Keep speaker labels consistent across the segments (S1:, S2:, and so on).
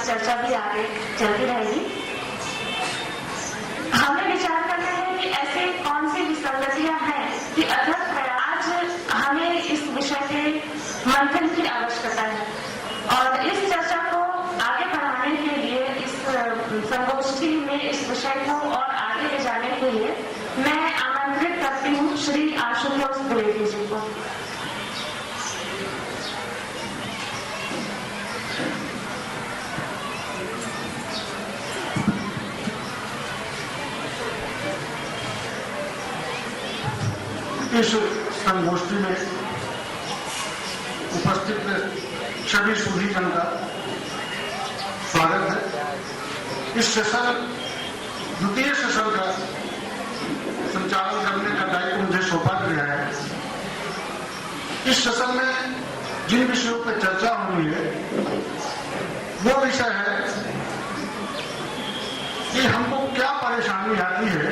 S1: चर्चा भी आगे चलती रहेगी। हमें विचार करना है कि ऐसे कौन सी विसंगतियां हैं कि अथक प्रयास हमें इस विषय के मंथन की आवश्यकता है। और इस चर्चा को आगे बढ़ाने के लिए, इस संगोष्ठी में इस विषय को और आगे ले जाने के लिए मैं आमंत्रित करती हूँ श्री आशुतोष द्विवेदी जी को।
S2: इस संगोष्ठी में उपस्थित सभी सुधीजन का स्वागत है। इस सेशन, द्वितीय सेशन का संचालन करने का दायित्व मुझे सौंपा गया है। इस सेशन में जिन विषयों पर चर्चा हुई है वो विषय है कि हमको क्या परेशानी आती है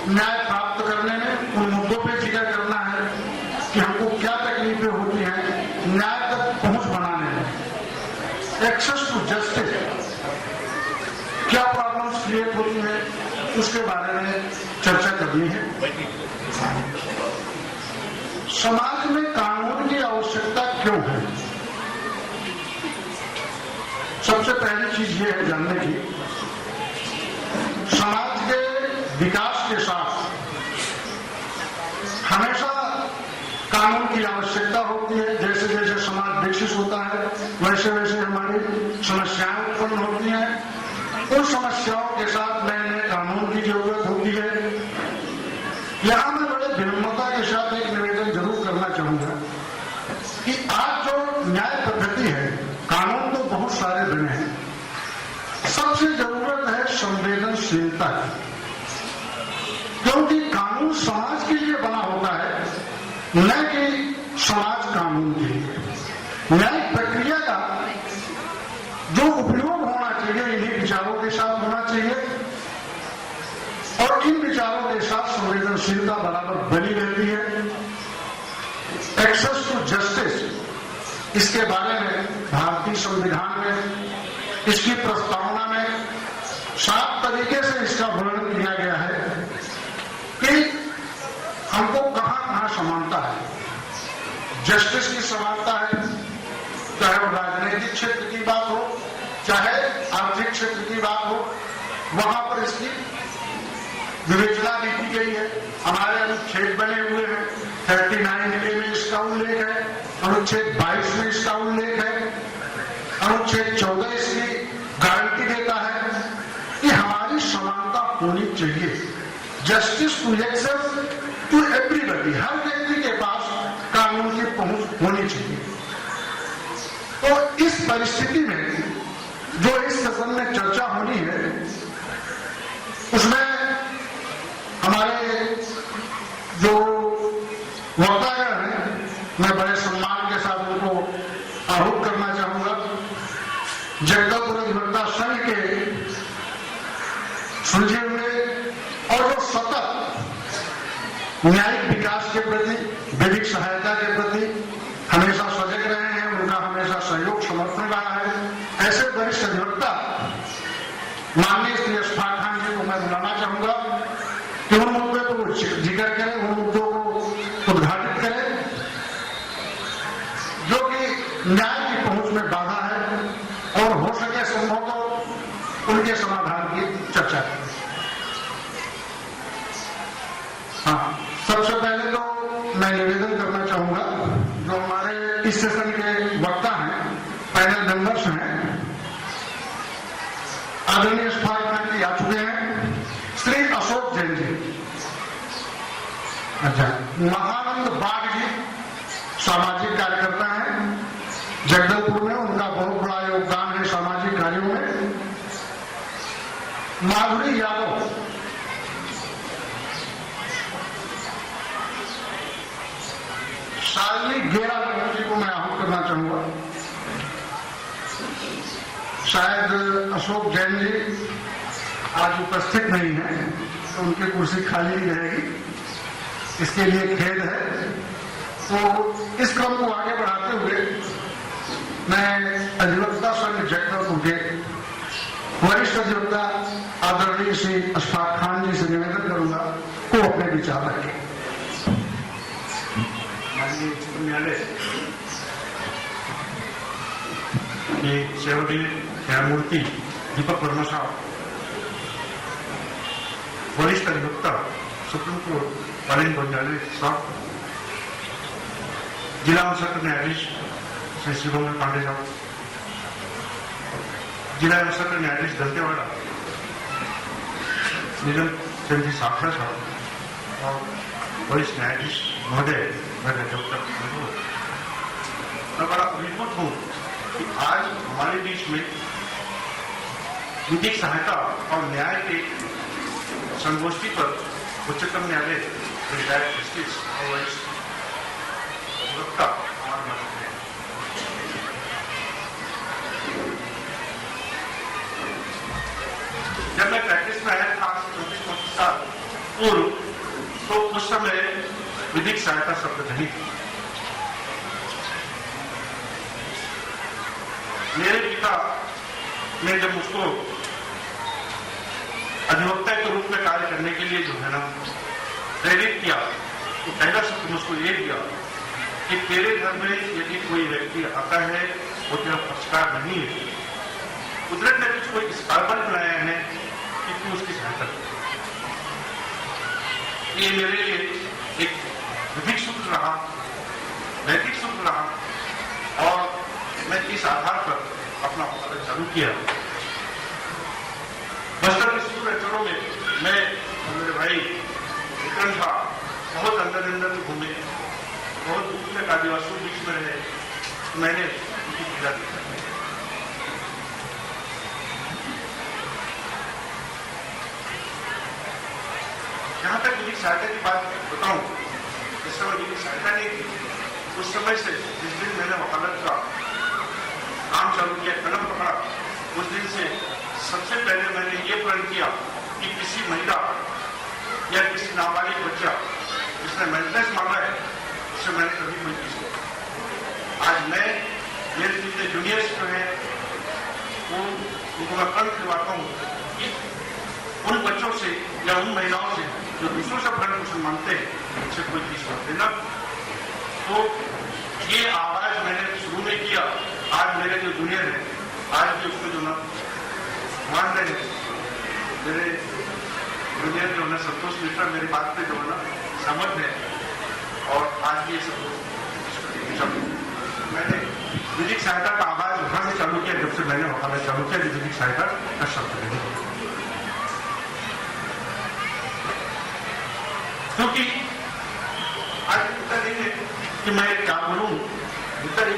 S2: न्याय प्राप्त करने में, उन मुद्दों पर जिक्र करना है कि हमको क्या तकलीफें होती हैं न्याय तक पहुंच बनाने में। एक्सेस टू जस्टिस, क्या प्रॉब्लम्स क्रिएट होती हैं, उसके बारे में चर्चा करनी है। समाज में कानून की आवश्यकता क्यों है? सबसे पहली चीज ये है जानने की, समाज के विकास के साथ हमेशा कानून की आवश्यकता होती है। जैसे जैसे समाज विकसित होता है वैसे वैसे हमारी समस्याएं उत्पन्न होती हैं। उन समस्याओं के साथ नए नए कानून की जरूरत होती है। यहां मैं बड़े विनम्रता के साथ एक निवेदन जरूर करना चाहूंगा कि आज जो न्याय पद्धति है, कानून तो बहुत सारे बने हैं, सबसे जरूरत है संवेदनशीलता की। क्योंकि कानून समाज के लिए बना होता है, न कि समाज कानून के लिए। न्यायिक प्रक्रिया का जो उपयोग होना चाहिए इन्हीं विचारों के साथ होना चाहिए और इन विचारों के साथ संवेदनशीलता बराबर बनी रहती है। एक्सेस टू जस्टिस, इसके बारे में भारतीय संविधान में, इसकी प्रस्तावना में साफ तरीके से इसका वर्णन किया गया है कि हमको कहां कहां समानता है। जस्टिस की समानता है, चाहे वो राजनीतिक क्षेत्र की बात हो, चाहे आर्थिक क्षेत्र की बात हो, वहां पर इसकी विवेचना भी की गई है। हमारे अनुच्छेद बने हुए हैं, 39A में इसका उल्लेख है, अनुच्छेद 22 में इसका उल्लेख है, अनुच्छेद 14 इसकी गारंटी देता है कि हमारी समानता होनी चाहिए। Justice to access to everybody, हर व्यक्ति के पास कानून की पहुंच होनी चाहिए। तो इस परिस्थिति में जो इस सेशन में चर्चा होनी है उसमें हमारे जो वक्तागण हैं, मैं बड़े सम्मान के साथ उनको आहूत करना चाहूंगा। जगदलपुर अधिवक्ता संघ के सुलझे हुए और जो सतत न्यायिक विकास के प्रति, विधिक सहायता के प्रति हमेशा सजग रहे हैं, उनका हमेशा सहयोग समर्थन रहा है, ऐसे वरिष्ठ अधिवक्ता माननीय श्री अशफाक खान जी को मैं बुलाना चाहूंगा कि उन मुद्दों को जिक्र करें, उन मुद्दों को उद्घाटित करें जो कि न्याय की पहुंच में बाधा है और हो सके संभव तो उनके समाधान की चर्चा करें। हाँ, सबसे पहले तो मैं निवेदन करना चाहूंगा, जो हमारे इस सेशन के वक्ता हैं, पैनल मेंबर्स हैं, आदरणीय अशफाक खान जी आ चुके हैं, श्री अशोक जैन जी, अच्छा, महानंद बाग जी सामाजिक कार्यकर्ता हैं जगदलपुर में, उनका बहुत बड़ा योगदान है सामाजिक कार्यों में। माधुरी यादव, शालिनी गेरा जी को मैं आहूत करना चाहूंगा। शायद अशोक जैन जी आज उपस्थित नहीं है तो उनकी कुर्सी खाली ही रहेगी, इसके लिए खेद है। तो इस क्रम को आगे बढ़ाते हुए मैं अधिवक्ता संघ जगदलपुर के वरिष्ठ अधिवक्ता आदरणीय श्री अशफाक खान जी से निवेदन करूंगा को अपने विचार रखें।
S3: माननीय उच्च न्यायालय के सेवादेव न्यायमूर्ति दीपक वर्मा साहब, वरिष्ठ अधिवक्ता सुप्रीम कोर्ट पालन न्यायालय साहब, जिला सत्र न्यायाधीश श्री शिवमोहन पांडे साहब, जिला सत्र न्यायाधीश दंतेवाड़ा नीलम चंद जी साखरा साहब और वरिष्ठ न्यायाधीश महोदय, मैं बड़ा अभिभूत हूं कि आज हमारे देश में विधिक सहायता और न्याय के संगोष्ठी पर उच्चतम न्यायालय रिटायर्ड जस्टिस और वरिष्ठ अधिवक्ता हमारे मदद हैं। जब मैं प्रैक्टिस में आया था 34-35 साल पूर्व, तो उस समय विधिक सहायता शब्द नहीं थी। मेरे पिता ने जब मुझको अधिवक्ता के रूप में कार्य करने के लिए जो है ना प्रेरित किया, तो पहला शब्द मुझको ये दिया कि तेरे घर में यदि कोई व्यक्ति आता है वो तेरा पक्षकार नहीं है, कुदरत ने तुझको इस काबल बनाया है कि तू उसकी सहायता कर। ये मेरे लिए एक विधिक सूत्र रहा, नैतिक सूत्र रहा और मैं इस आधार पर अपना वकालत चालू किया। बस्तर के शुरू अक्षरों में मैं और मेरे भाई विक्रम झा बहुत अंदर घूमे, बहुत दूर तक आदिवासियों के बीच में रहे, तो मैंने उनकी पीड़ा देखा। जहां तक विधिक सहायता की बात बताऊं, जिस समय विधिक सहायता नहीं थी, उस समय से जिस दिन मैंने वकालत का काम चालू किया, कदम पकड़ा, उस दिन से सबसे पहले मैंने ये प्रण किया कि किसी महिला या किसी नाबालिग बच्चा जिसने मेंटेनेंस मांगा है उससे मैंने कभी कोई चीज नहीं। आज मैं मेरे जितने जूनियर्स जो हैं उनको मैं प्रण करवाता हूँ कि उन बच्चों से या उन महिलाओं से जो दूसरों से भरण पोषण मांगते हैं उनसे कोई चीज मत देना। तो ये आवाज मैंने शुरू में किया। आज मेरे जो जूनियर है आज भी उसमें जो ना मान रहे हैं, मेरे जूनियर जो है संतोष मिश्रा मेरी बात पे जो है ना सहमत है और आज भी ये सब मैंने विधिक सहायता का आवाज वहां से चालू किया जब से मैंने वकालत चालू किया। विधिक सहायता का शब्द नहीं, क्योंकि आज उत्तर नहीं है कि मैं क्या बोलूं, उत्तर